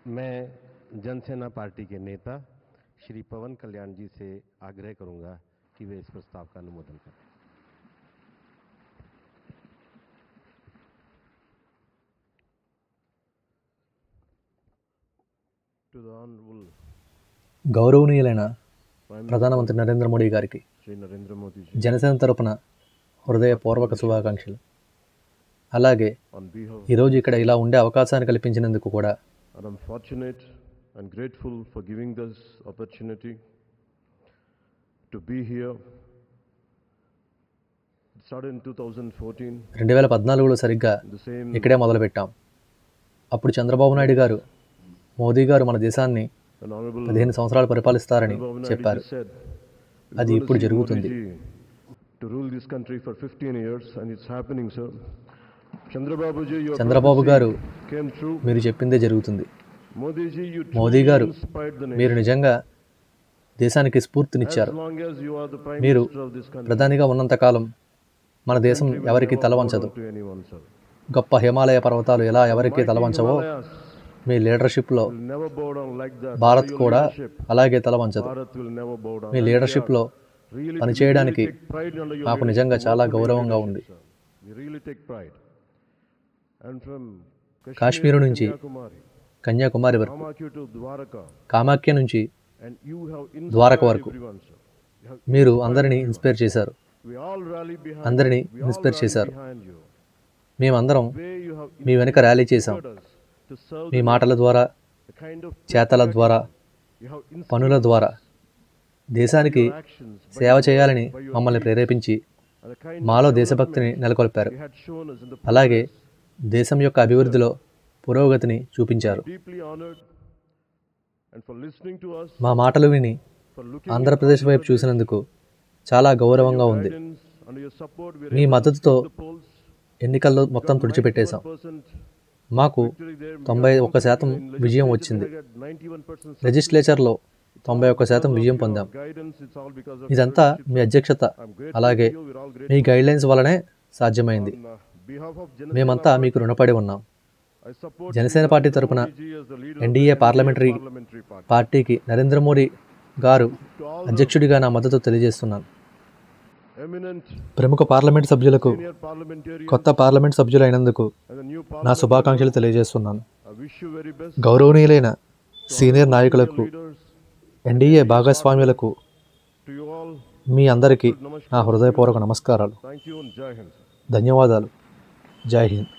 मैं जनसेना पार्टी के नेता श्री पवन कल्याण जी से आग्रह करूंगा कि वे इस प्रस्ताव का अनुमोदन करें। To the Honorable గౌరవనీయులైన ప్రధానమంత్రి నరేంద్ర మోడీ గారికి Shri Narendra Modi ji, Janasena తరపున హృదయపూర్వక శుభాకాంక్షలు. అలాగే on behalf, ఈరోజు ఇక్కడ ఇలా ఉండే అవకాశాన్ని కల్పించినందుకు కూడా and I'm fortunate and grateful for giving this opportunity to be here. It started in 2014, 2014లో సరిగ్గా the same ఇక్కడే మొదలుపెట్టాం. అప్పుడు చంద్రబాబు నాయుడు గారు మోదీ గారు మన దేశాన్ని and Honorable 15 సంవత్సరాలు పరిపాలిస్తారని Chandrababu Naidu చెప్పారు. ji said, అది "We're ఇప్పుడు gonna see జరుగుతుంది. Modi ji to rule this country for 15 years and it's happening, sir. Chandrababu ji, your Chandrababu prophecy గారు came true. మీరు చెప్పిందే జరుగుతుంది. Modi ji, you మోదీ గారు truly inspired the మీరు nation. నిజంగా దేశానికి As స్ఫూర్తినిచ్చారు. long as you are the prime మీరు minister of this country, ప్రధానిగా ఉన్నంతకాలం మన దేశం country will ఎవరికి never తలవంచదు. bow down to anyone, sir. గొప్ప హిమాలయ పర్వతాలు ఎలా ఎవరికి Mighty తలవంచవో Himalayas me లీడర్షిప్లో will never bow down like that. Bharat Under your కూడా leadership, అలాగే తలవంచదు. Bharat will never bow down. Me And we లీడర్షిప్లో are really పనిచేయడానికి take pride under your నాకు leadership. నిజంగా We చాలా work under your గౌరవంగా ఉంది. leadership, sir. We really take pride. And from Kashmir to నుంచి Kanyakumari, Kanyakumari వరకు, Kamakya to Dwaraka, కామాఖ్య నుంచి and you have Dwaraka inspired వరకు everyone, sir. You have మీరు అందరినీ ఇన్స్పైర్ చేశారు. We all rally behind అందరినీ you. We all inspire rally చేశారు. behind you. మేమందరం Way you have మీ వెనుక ర్యాలీ చేశాం. inspired us to serve మీ మాటల ద్వారా, the kind of చేతల ద్వారా, you have inspired పనుల ద్వారా దేశానికి your actions by సేవ చేయాలని మమ్మల్ని ప్రేరేపించి and the kind మాలో దేశభక్తిని నెలకొల్పారు. you had shown us in the అలాగే దేశం యొక్క అభివృద్ధిలో పురోగతిని చూపించారు. deeply honored and for listening to us, మా మాటలు విని for looking ఆంధ్రప్రదేశ్ వైపు చూసినందుకు చాలా గౌరవంగా ఉంది. guidance and your support. We మీ మద్దతుతో the polls ఎన్నికల్లో మొత్తం తుడిచిపెట్టేశాం. 1% మాకు 91% విజయం వచ్చింది. 91% లెజిస్లేచర్లో 91% విజయం పొందాం. guidance. It's all because of ఇదంతా మీ అధ్యక్షత అలాగే we're all great. మీ గైడ్లైన్స్ వల్లనే సాధ్యమైంది. On behalf of Janasena, మేమంతా మీకు రుణపడి ఉన్నాం. I support జనసేన పార్టీ తరపున Ji as the leader NDA parliamentary party. పార్టీకి నరేంద్ర మోడీ గారు అధ్యక్షుడిగా నా మద్దతు తెలియజేస్తున్నాను. Eminent ప్రముఖ పార్లమెంట్ సభ్యులకు, senior parliamentarian కొత్త పార్లమెంట్ సభ్యులైనందుకు and the new నా parliament. శుభాకాంక్షలు తెలియజేస్తున్నాను. I wish you very best. గౌరవనీయులైన సీనియర్ నాయకులకు, Leaders, ఎన్డీఏ భాగస్వామ్యులకు, to you all, మీ అందరికీ నా హృదయపూర్వక నమస్కారాలు. thank you and Jai Hind. ధన్యవాదాలు. జై హింద్.